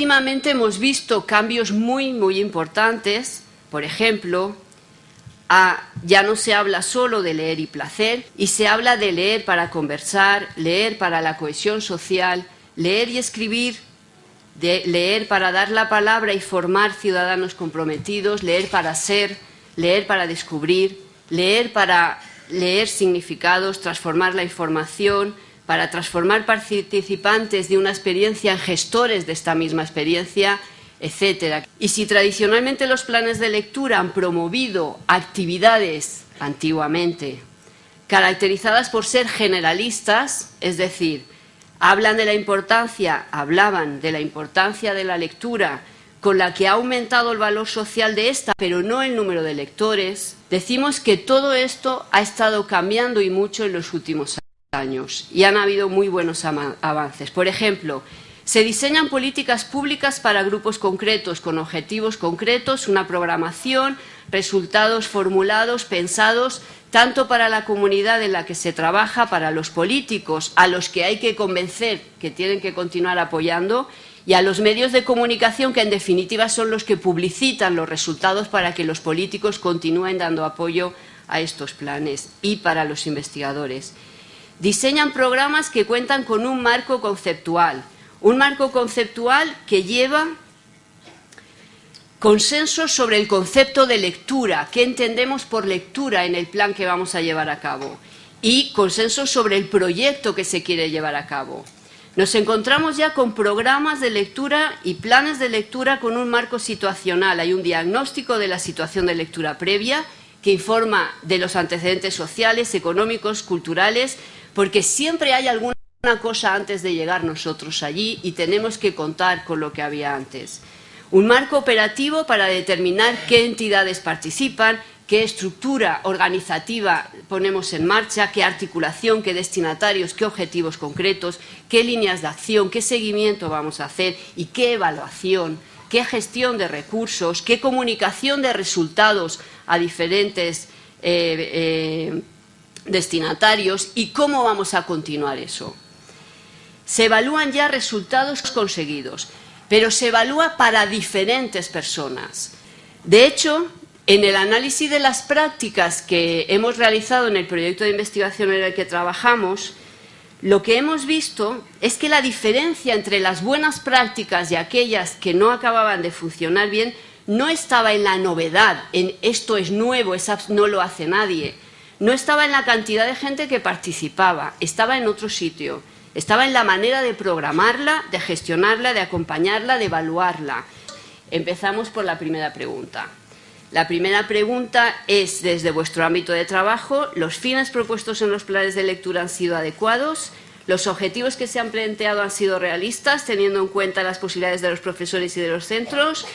últimamente hemos visto cambios muy importantes. Por ejemplo, ya no se habla solo de leer y placer, y se habla de leer para conversar, leer para la cohesión social, leer y escribir, de leer para dar la palabra y formar ciudadanos comprometidos, leer para ser, leer para descubrir, leer para leer significados, transformar la información, para transformar participantes de una experiencia en gestores de esta misma experiencia, etcétera. Y si tradicionalmente los planes de lectura han promovido actividades, antiguamente, caracterizadas por ser generalistas, es decir, hablaban de la importancia de la lectura, con la que ha aumentado el valor social de esta, pero no el número de lectores, decimos que todo esto ha estado cambiando y mucho en los últimos años y han habido muy buenos avances. Por ejemplo, se diseñan políticas públicas para grupos concretos, con objetivos concretos, una programación, resultados formulados, pensados, tanto para la comunidad en la que se trabaja, para los políticos, a los que hay que convencer que tienen que continuar apoyando, y a los medios de comunicación, que en definitiva son los que publicitan los resultados para que los políticos continúen dando apoyo a estos planes, y para los investigadores. Diseñan programas que cuentan con un marco conceptual que lleva consenso sobre el concepto de lectura, qué entendemos por lectura en el plan que vamos a llevar a cabo, y consenso sobre el proyecto que se quiere llevar a cabo. Nos encontramos ya con programas de lectura y planes de lectura con un marco situacional. Hay un diagnóstico de la situación de lectura previa que informa de los antecedentes sociales, económicos, culturales, porque siempre hay alguna cosa antes de llegar nosotros allí y tenemos que contar con lo que había antes. Un marco operativo para determinar qué entidades participan, qué estructura organizativa ponemos en marcha, qué articulación, qué destinatarios, qué objetivos concretos, qué líneas de acción, qué seguimiento vamos a hacer y qué evaluación, qué gestión de recursos, qué comunicación de resultados a diferentes destinatarios y cómo vamos a continuar eso. Se evalúan ya resultados conseguidos, pero se evalúa para diferentes personas. De hecho, en el análisis de las prácticas que hemos realizado en el proyecto de investigación en el que trabajamos, lo que hemos visto es que la diferencia entre las buenas prácticas y aquellas que no acababan de funcionar bien no estaba en la novedad, en esto es nuevo, no lo hace nadie. No estaba en la cantidad de gente que participaba, estaba en otro sitio. Estaba en la manera de programarla, de gestionarla, de acompañarla, de evaluarla. Empezamos por la primera pregunta. La primera pregunta es, desde vuestro ámbito de trabajo, ¿los fines propuestos en los planes de lectura han sido adecuados? ¿Los objetivos que se han planteado han sido realistas, teniendo en cuenta las posibilidades de los profesores y de los centros?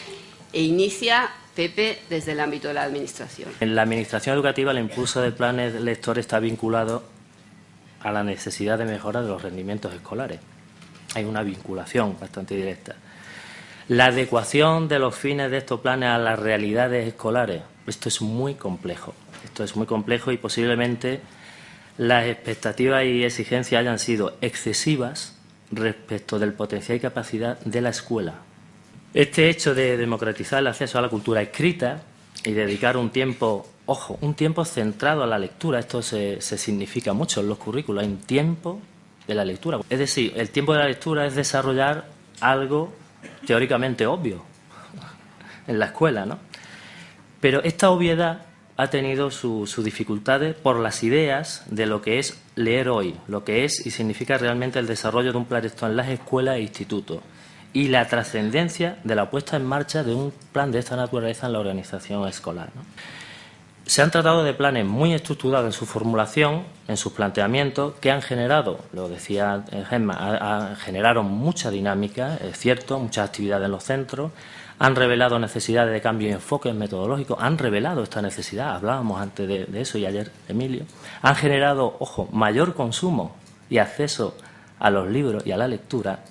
E inicia Pepe desde el ámbito de la Administración. En la Administración educativa, el impulso del plan lector está vinculado a la necesidad de mejora de los rendimientos escolares. Hay una vinculación bastante directa. La adecuación de los fines de estos planes a las realidades escolares, esto es muy complejo. Esto es muy complejo y posiblemente las expectativas y exigencias hayan sido excesivas respecto del potencial y capacidad de la escuela. Este hecho de democratizar el acceso a la cultura escrita y dedicar un tiempo, ojo, un tiempo centrado a la lectura, esto se significa mucho en los currículos, hay un tiempo de la lectura. Es decir, el tiempo de la lectura es desarrollar algo teóricamente obvio en la escuela, ¿no? Pero esta obviedad ha tenido sus dificultades por las ideas de lo que es leer hoy, lo que es y significa realmente el desarrollo de un plan lector en las escuelas e institutos y la trascendencia de la puesta en marcha de un plan de esta naturaleza en la organización escolar, ¿no? Se han tratado de planes muy estructurados en su formulación, en sus planteamientos, que han generado, lo decía Gemma, generaron mucha dinámica, es cierto, muchas actividades en los centros, han revelado necesidades de cambio y enfoques metodológicos, han revelado esta necesidad, hablábamos antes de eso y ayer, Emilio, han generado, ojo, mayor consumo y acceso a los libros y a la lectura,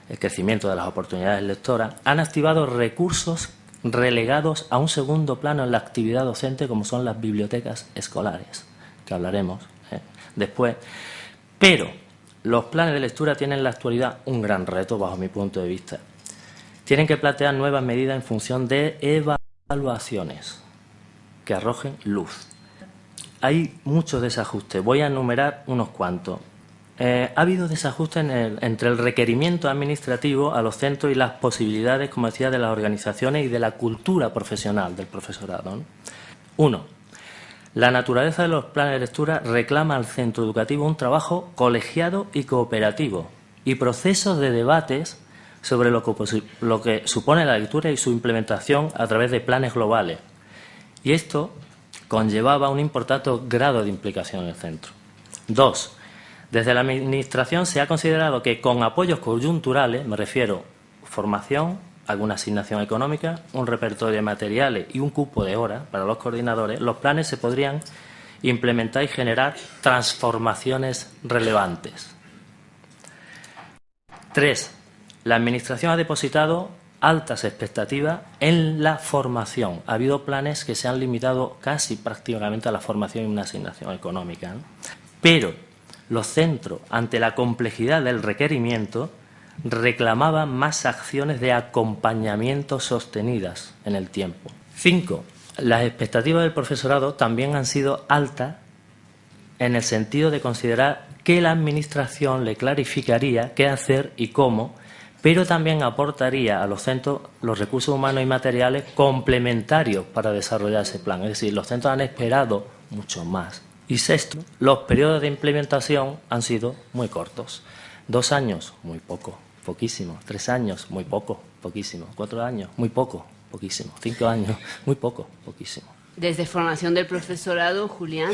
el crecimiento de las oportunidades lectoras, han activado recursos relegados a un segundo plano en la actividad docente, como son las bibliotecas escolares, que hablaremos después. Pero los planes de lectura tienen en la actualidad un gran reto, bajo mi punto de vista, tienen que plantear nuevas medidas en función de evaluaciones que arrojen luz. Hay muchos desajustes, voy a enumerar unos cuantos. Ha habido desajustes entre el requerimiento administrativo a los centros y las posibilidades, como decía, de las organizaciones y de la cultura profesional del profesorado, ¿no? 1. La naturaleza de los planes de lectura reclama al centro educativo un trabajo colegiado y cooperativo y procesos de debates sobre lo que supone la lectura y su implementación a través de planes globales. Y esto conllevaba un importante grado de implicación en el centro. 2. Desde la Administración se ha considerado que con apoyos coyunturales, me refiero formación, alguna asignación económica, un repertorio de materiales y un cupo de horas para los coordinadores, los planes se podrían implementar y generar transformaciones relevantes. 3. La Administración ha depositado altas expectativas en la formación. Ha habido planes que se han limitado casi prácticamente a la formación y una asignación económica, ¿no? Pero los centros, ante la complejidad del requerimiento, reclamaban más acciones de acompañamiento sostenidas en el tiempo. 5. Las expectativas del profesorado también han sido altas en el sentido de considerar que la Administración le clarificaría qué hacer y cómo, pero también aportaría a los centros los recursos humanos y materiales complementarios para desarrollar ese plan. Es decir, los centros han esperado mucho más. Y 6, los periodos de implementación han sido muy cortos. 2 años, muy poco, poquísimo. 3 años, muy poco, poquísimo. 4 años, muy poco, poquísimo. 5 años, muy poco, poquísimo. Desde formación del profesorado, Julián.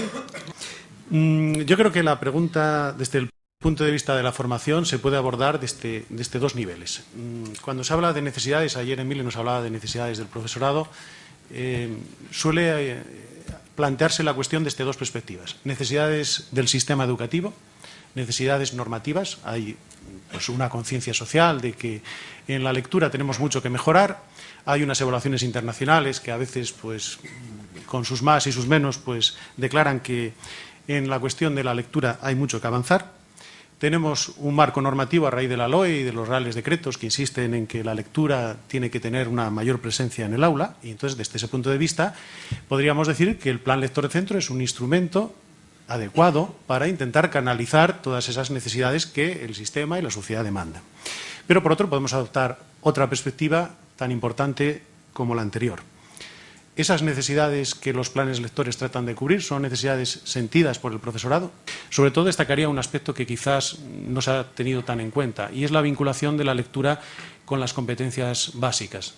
Yo creo que la pregunta, desde el punto de vista de la formación, se puede abordar desde 2 niveles. Cuando se habla de necesidades, ayer Emilio nos hablaba de necesidades del profesorado, suele plantearse la cuestión desde 2 perspectivas. Necesidades del sistema educativo, necesidades normativas. Hay pues una conciencia social de que en la lectura tenemos mucho que mejorar. Hay unas evaluaciones internacionales que a veces, pues, con sus más y sus menos, pues declaran que en la cuestión de la lectura hay mucho que avanzar. Tenemos un marco normativo a raíz de la LOE y de los reales decretos que insisten en que la lectura tiene que tener una mayor presencia en el aula, y entonces, desde ese punto de vista, podríamos decir que el Plan Lector de Centro es un instrumento adecuado para intentar canalizar todas esas necesidades que el sistema y la sociedad demandan. Pero, por otro, podemos adoptar otra perspectiva tan importante como la anterior. Esas necesidades que los planes lectores tratan de cubrir son necesidades sentidas por el profesorado. Sobre todo destacaría un aspecto que quizás no se ha tenido tan en cuenta, y es la vinculación de la lectura con las competencias básicas.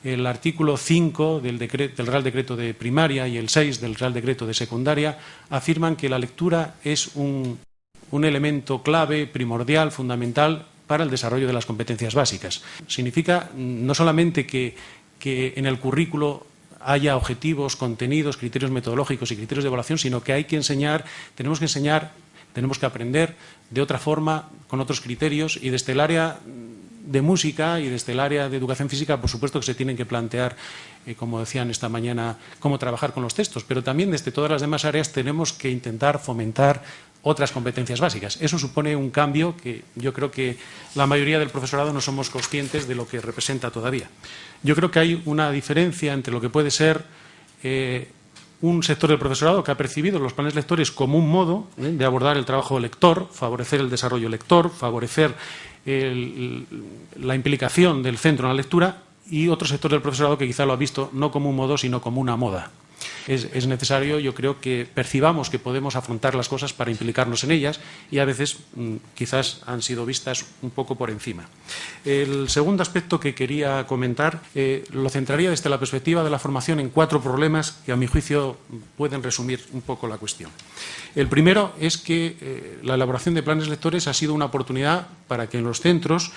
El artículo 5 del Real Decreto de Primaria y el 6 del Real Decreto de Secundaria afirman que la lectura es un elemento clave, primordial, fundamental para el desarrollo de las competencias básicas. Significa no solamente que en el currículo haya objetivos, contenidos, criterios metodológicos y criterios de evaluación, sino que hay que enseñar, tenemos que aprender de otra forma, con otros criterios, y desde el área de música y desde el área de educación física, por supuesto que se tienen que plantear, como decían esta mañana, cómo trabajar con los textos, pero también desde todas las demás áreas tenemos que intentar fomentar otras competencias básicas. Eso supone un cambio que yo creo que la mayoría del profesorado no somos conscientes de lo que representa todavía. Yo creo que hay una diferencia entre lo que puede ser un sector del profesorado que ha percibido los planes lectores como un modo de abordar el trabajo lector, favorecer el desarrollo lector, favorecer la implicación del centro en la lectura, y otro sector del profesorado que quizá lo ha visto no como un modo, sino como una moda. Es necesario, yo creo, que percibamos que podemos afrontar las cosas para implicarnos en ellas, y a veces quizás han sido vistas un poco por encima. El segundo aspecto que quería comentar lo centraría desde la perspectiva de la formación en 4 problemas que, a mi juicio, pueden resumir un poco la cuestión. El primero es que la elaboración de planes lectores ha sido una oportunidad para que en los centros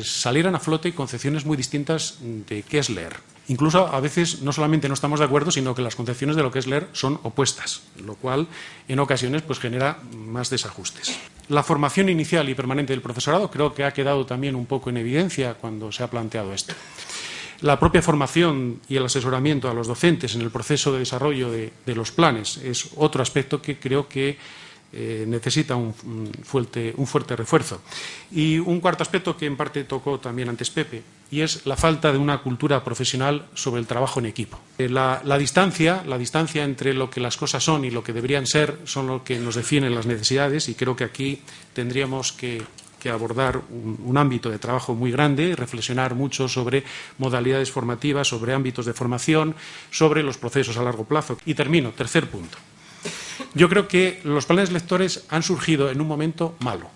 salieran a flote concepciones muy distintas de qué es leer. Incluso a veces no solamente no estamos de acuerdo, sino que las concepciones de lo que es leer son opuestas, lo cual en ocasiones pues genera más desajustes. La formación inicial y permanente del profesorado creo que ha quedado también un poco en evidencia cuando se ha planteado esto. La propia formación y el asesoramiento a los docentes en el proceso de desarrollo de los planes es otro aspecto que creo que necesita un fuerte refuerzo. Y un cuarto aspecto que en parte tocó también antes Pepe, y es la falta de una cultura profesional sobre el trabajo en equipo. La distancia entre lo que las cosas son y lo que deberían ser son lo que nos definen las necesidades, y creo que aquí tendríamos que abordar un ámbito de trabajo muy grande, reflexionar mucho sobre modalidades formativas, sobre ámbitos de formación, sobre los procesos a largo plazo. Y termino, tercer punto. Yo creo que los planes lectores han surgido en un momento malo.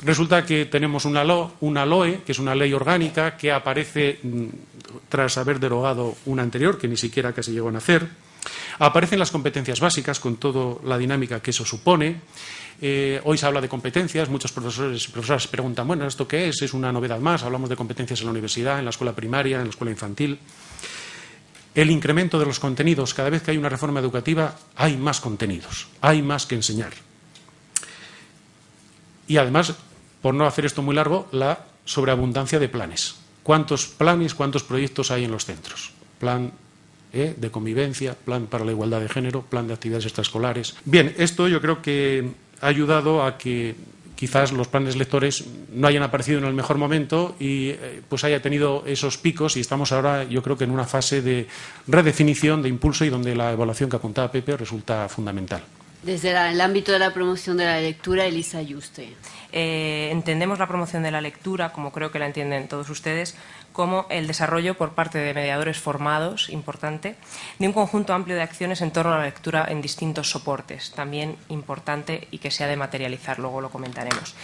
Resulta que tenemos una LOE, que es una ley orgánica, que aparece tras haber derogado una anterior, que ni siquiera casi llegó a nacer. Aparecen las competencias básicas, con toda la dinámica que eso supone. Hoy se habla de competencias, muchos profesores y profesoras preguntan, bueno, ¿esto qué es? ¿Es una novedad más? Hablamos de competencias en la universidad, en la escuela primaria, en la escuela infantil. El incremento de los contenidos. Cada vez que hay una reforma educativa hay más contenidos, hay más que enseñar. Y además, por no hacer esto muy largo, la sobreabundancia de planes. ¿Cuántos planes, cuántos proyectos hay en los centros? Plan de convivencia, plan para la igualdad de género, plan de actividades extraescolares. Bien, esto yo creo que ha ayudado a que quizás los planes lectores no hayan aparecido en el mejor momento y pues haya tenido esos picos, y estamos ahora, yo creo que en una fase de redefinición, de impulso, y donde la evaluación que apuntaba Pepe resulta fundamental. Desde el ámbito de la promoción de la lectura, Elisa Yuste. Entendemos la promoción de la lectura, como creo que la entienden todos ustedes, como el desarrollo por parte de mediadores formados, importante, de un conjunto amplio de acciones en torno a la lectura en distintos soportes, también importante, y que se ha de materializar, luego lo comentaremos.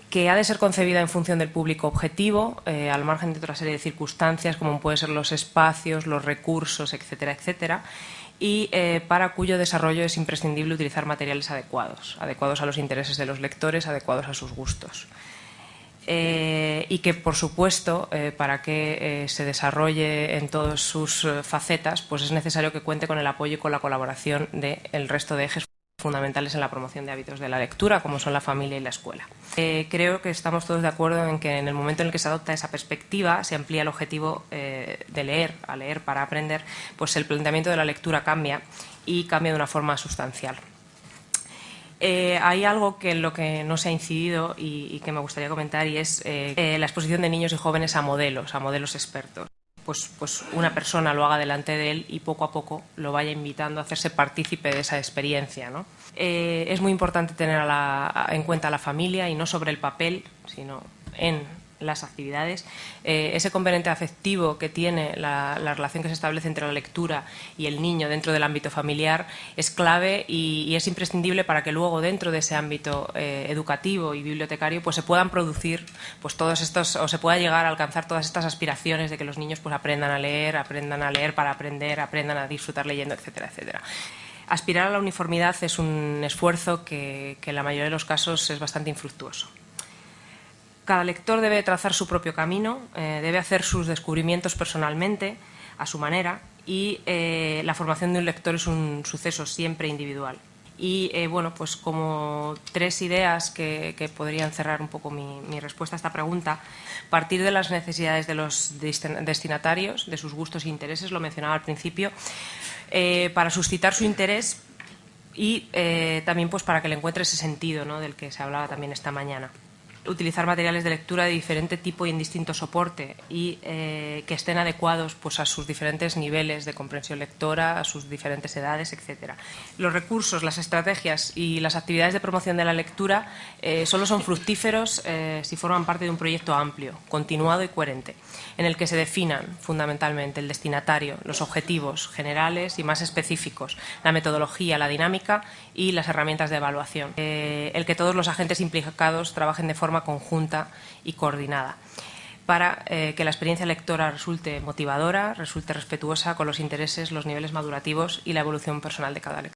Que ha de ser concebida en función del público objetivo, al margen de otra serie de circunstancias, como pueden ser los espacios, los recursos, etcétera, etcétera, y para cuyo desarrollo es imprescindible utilizar materiales adecuados a los intereses de los lectores, adecuados a sus gustos. Y que, por supuesto, para que se desarrolle en todas sus facetas, pues es necesario que cuente con el apoyo y con la colaboración del resto de ejes fundamentales en la promoción de hábitos de la lectura, como son la familia y la escuela. Creo que estamos todos de acuerdo en que en el momento en el que se adopta esa perspectiva, se amplía el objetivo de leer, a leer para aprender, pues el planteamiento de la lectura cambia, y cambia de una forma sustancial. Hay algo que en lo que no se ha incidido y que me gustaría comentar, y es la exposición de niños y jóvenes a modelos expertos. Pues una persona lo haga delante de él y poco a poco lo vaya invitando a hacerse partícipe de esa experiencia, ¿no? Es muy importante tener en cuenta a la familia, y no sobre el papel, sino en las actividades. Ese componente afectivo que tiene la relación que se establece entre la lectura y el niño dentro del ámbito familiar es clave y es imprescindible para que luego, dentro de ese ámbito educativo y bibliotecario, pues se puedan producir pues todos estos, o se pueda llegar a alcanzar todas estas aspiraciones de que los niños pues aprendan a leer para aprender, aprendan a disfrutar leyendo, etcétera, etcétera. Aspirar a la uniformidad es un esfuerzo que en la mayoría de los casos es bastante infructuoso. Cada lector debe trazar su propio camino, debe hacer sus descubrimientos personalmente, a su manera, y la formación de un lector es un suceso siempre individual. Y bueno, pues como tres ideas que podrían cerrar un poco mi respuesta a esta pregunta: partir de las necesidades de los destinatarios, de sus gustos e intereses, lo mencionaba al principio, para suscitar su interés y también pues para que le encuentre ese sentido, ¿no?, del que se hablaba también esta mañana. Utilizar materiales de lectura de diferente tipo y en distinto soporte, y que estén adecuados pues a sus diferentes niveles de comprensión lectora, a sus diferentes edades, etcétera. Los recursos, las estrategias y las actividades de promoción de la lectura solo son fructíferos si forman parte de un proyecto amplio, continuado y coherente, en el que se definan fundamentalmente el destinatario, los objetivos generales y más específicos, la metodología, la dinámica y las herramientas de evaluación. El que todos los agentes implicados trabajen de forma conjunta y coordinada para que la experiencia lectora resulte motivadora, resulte respetuosa con los intereses, los niveles madurativos y la evolución personal de cada lector.